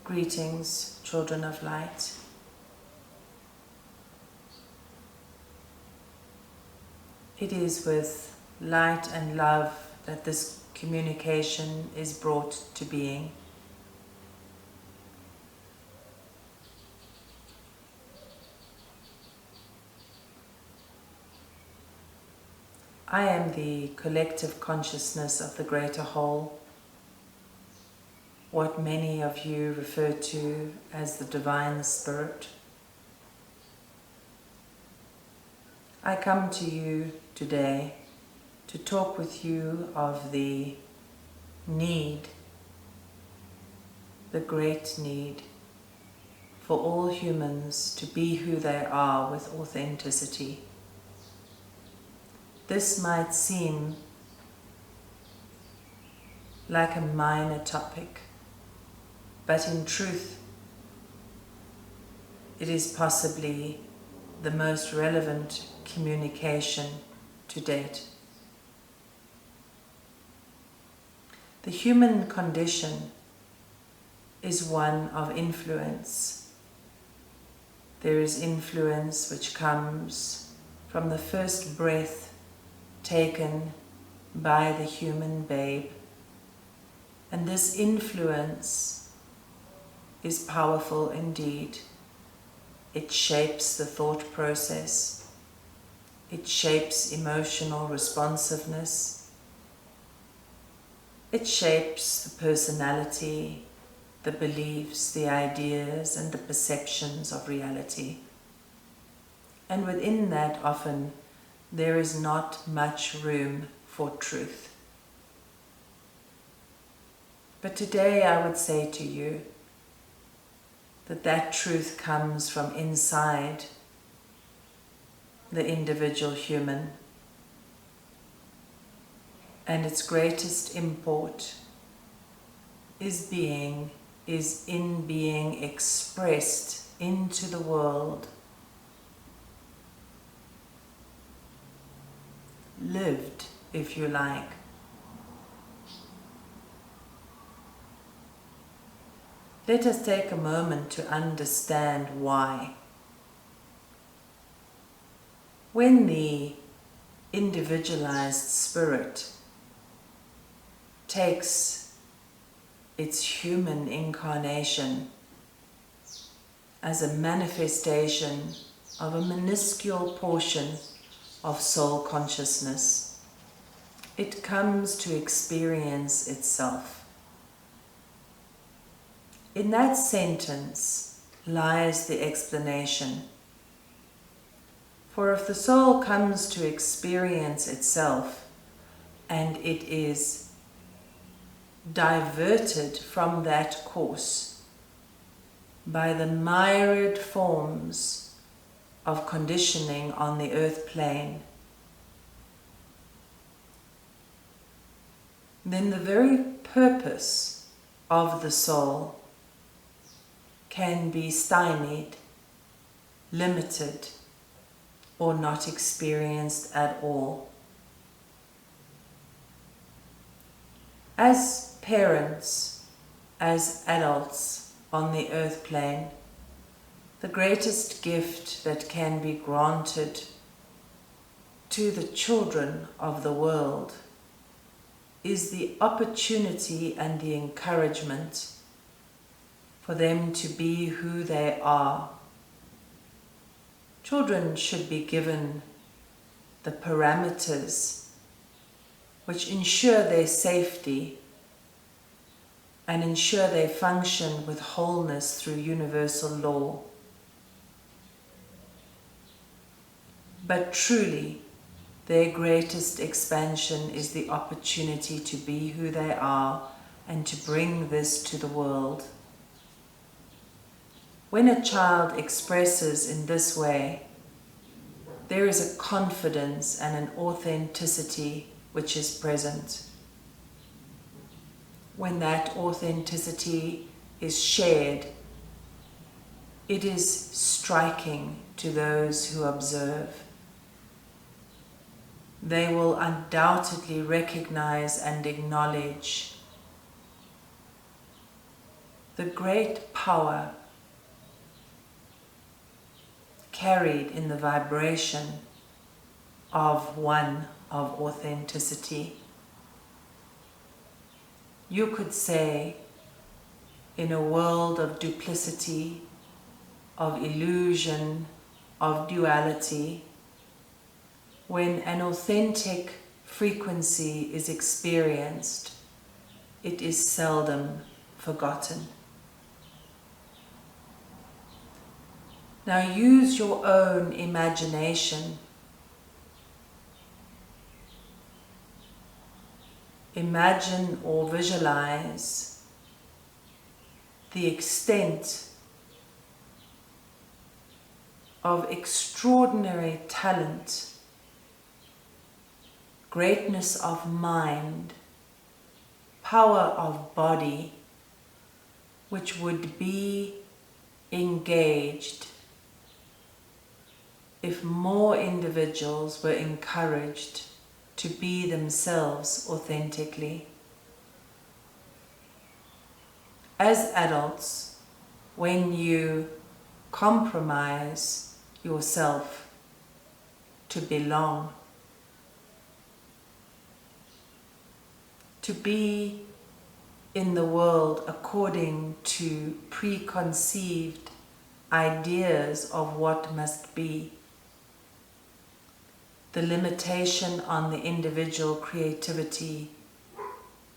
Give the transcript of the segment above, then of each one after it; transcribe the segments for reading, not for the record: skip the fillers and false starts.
Greetings, children of light. It is with light and love that this communication is brought to being. I am the collective consciousness of the greater whole, what many of you refer to as the Divine Spirit. I come to you today to talk with you of the need, the great need for all humans to be who they are with authenticity. This might seem like a minor topic, but in truth, it is possibly the most relevant communication to date. The human condition is one of influence. There is influence which comes from the first breath taken by the human babe. And this influence is powerful indeed. It shapes the thought process. It shapes emotional responsiveness. It shapes the personality, the beliefs, the ideas, and the perceptions of reality. And within that, often, there is not much room for truth. But today I would say to you that that truth comes from inside the individual human, and its greatest import is in being expressed into the world, lived, if you like. Let us take a moment to understand why. When the individualized spirit takes its human incarnation as a manifestation of a minuscule portion of soul consciousness, it comes to experience itself. In that sentence lies the explanation. For if the soul comes to experience itself and it is diverted from that course by the myriad forms of conditioning on the earth plane, then the very purpose of the soul can be stymied, limited, or not experienced at all. As parents, as adults on the earth plane, the greatest gift that can be granted to the children of the world is the opportunity and the encouragement for them to be who they are. Children should be given the parameters which ensure their safety and ensure they function with wholeness through universal law. But truly, their greatest expansion is the opportunity to be who they are and to bring this to the world. When a child expresses in this way, there is a confidence and an authenticity which is present. When that authenticity is shared, it is striking to those who observe. They will undoubtedly recognize and acknowledge the great power carried in the vibration of one of authenticity. You could say, in a world of duplicity, of illusion, of duality, when an authentic frequency is experienced, it is seldom forgotten. Now use your own imagination. Imagine or visualize the extent of extraordinary talent, greatness of mind, power of body, which would be engaged if more individuals were encouraged to be themselves authentically. As adults, when you compromise yourself to belong, to be in the world according to preconceived ideas of what must be, the limitation on the individual creativity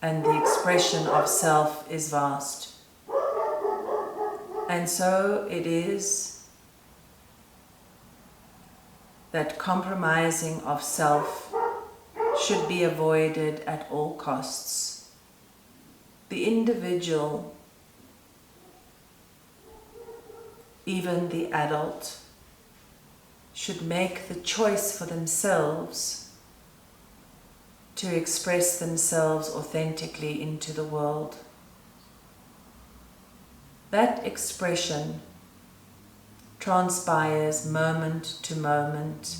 and the expression of self is vast. And so it is that compromising of self should be avoided at all costs. The individual, even the adult, should make the choice for themselves to express themselves authentically into the world. That expression transpires moment to moment,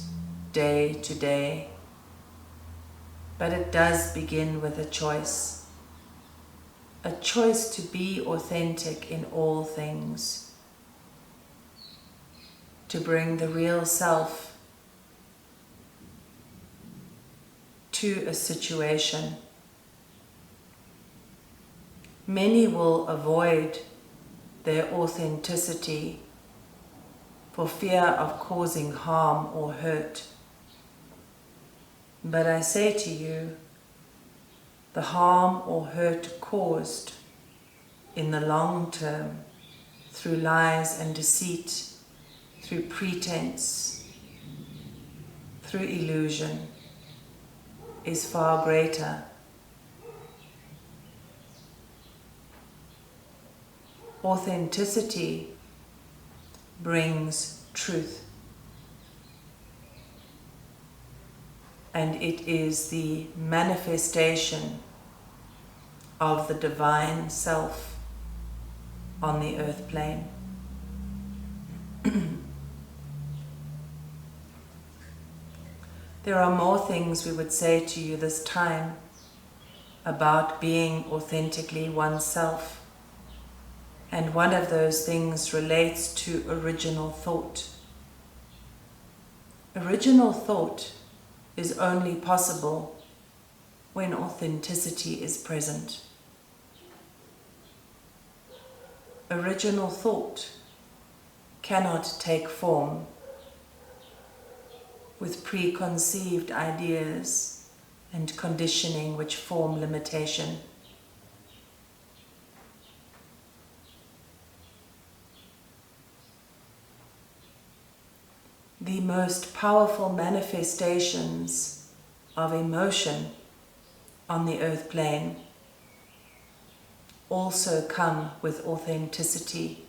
day to day, but it does begin with a choice to be authentic in all things, to bring the real self to a situation. Many will avoid their authenticity for fear of causing harm or hurt. But I say to you, the harm or hurt caused in the long term through lies and deceit, through pretense, through illusion, is far greater. Authenticity brings truth, and it is the manifestation of the divine self on the earth plane. There are more things we would say to you this time about being authentically oneself. And one of those things relates to original thought. Original thought is only possible when authenticity is present. Original thought cannot take form with preconceived ideas and conditioning which form limitation. The most powerful manifestations of emotion on the earth plane also come with authenticity.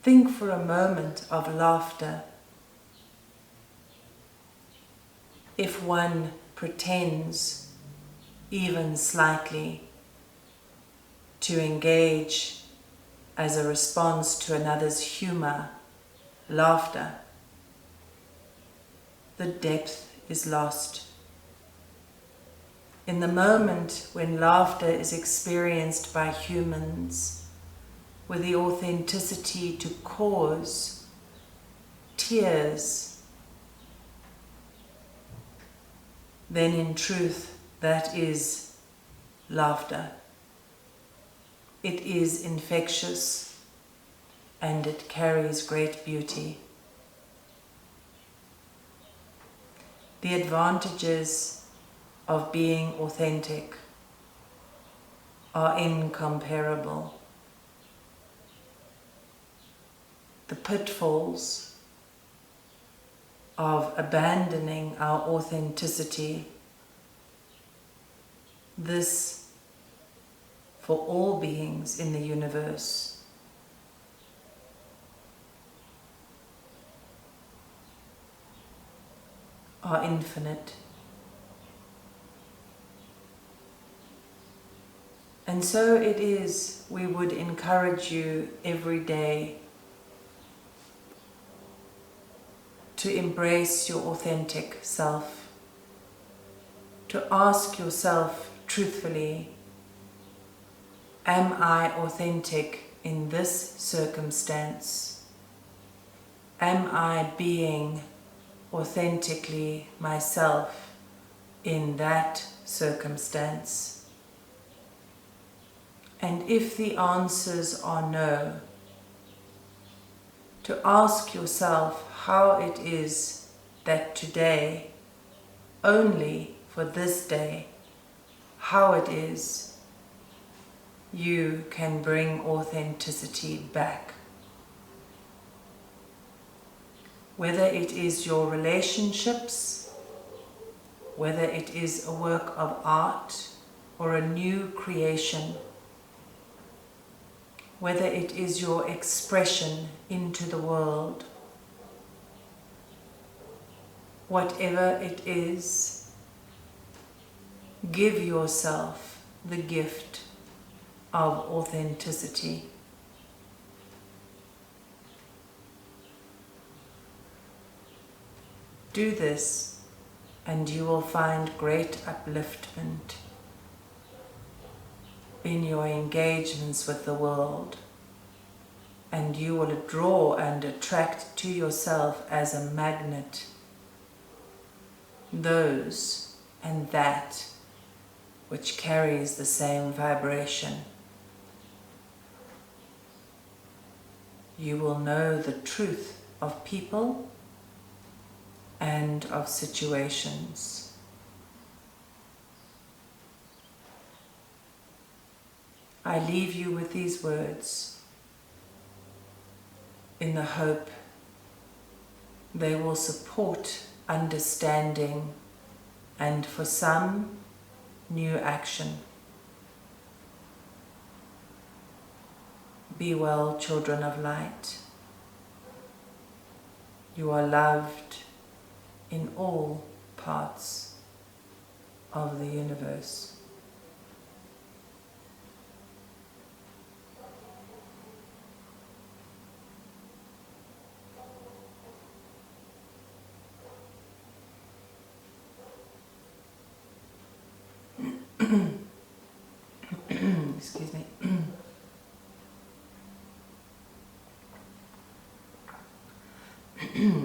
Think for a moment of laughter. If one pretends, even slightly, to engage as a response to another's humor, laughter, the depth is lost. In the moment when laughter is experienced by humans with the authenticity to cause tears, then in truth that is laughter. It is infectious and it carries great beauty. The advantages of being authentic are incomparable. The pitfalls of abandoning our authenticity, this for all beings in the universe, are infinite. And so it is, we would encourage you every day to embrace your authentic self, to ask yourself truthfully, am I authentic in this circumstance? Am I being authentically myself in that circumstance? And if the answers are no, to ask yourself how it is that today, only for this day, how it is you can bring authenticity back. Whether it is your relationships, whether it is a work of art or a new creation, whether it is your expression into the world, whatever it is, give yourself the gift of authenticity. Do this and you will find great upliftment in your engagements with the world, and you will draw and attract to yourself as a magnet those and that which carries the same vibration. You will know the truth of people and of situations. I leave you with these words in the hope they will support understanding and, for some, new action. Be well, children of light. You are loved in all parts of the universe. Excuse me.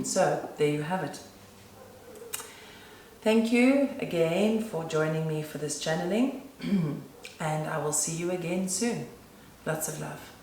So, there you have it. Thank you again for joining me for this channeling, and I will see you again soon. Lots of love.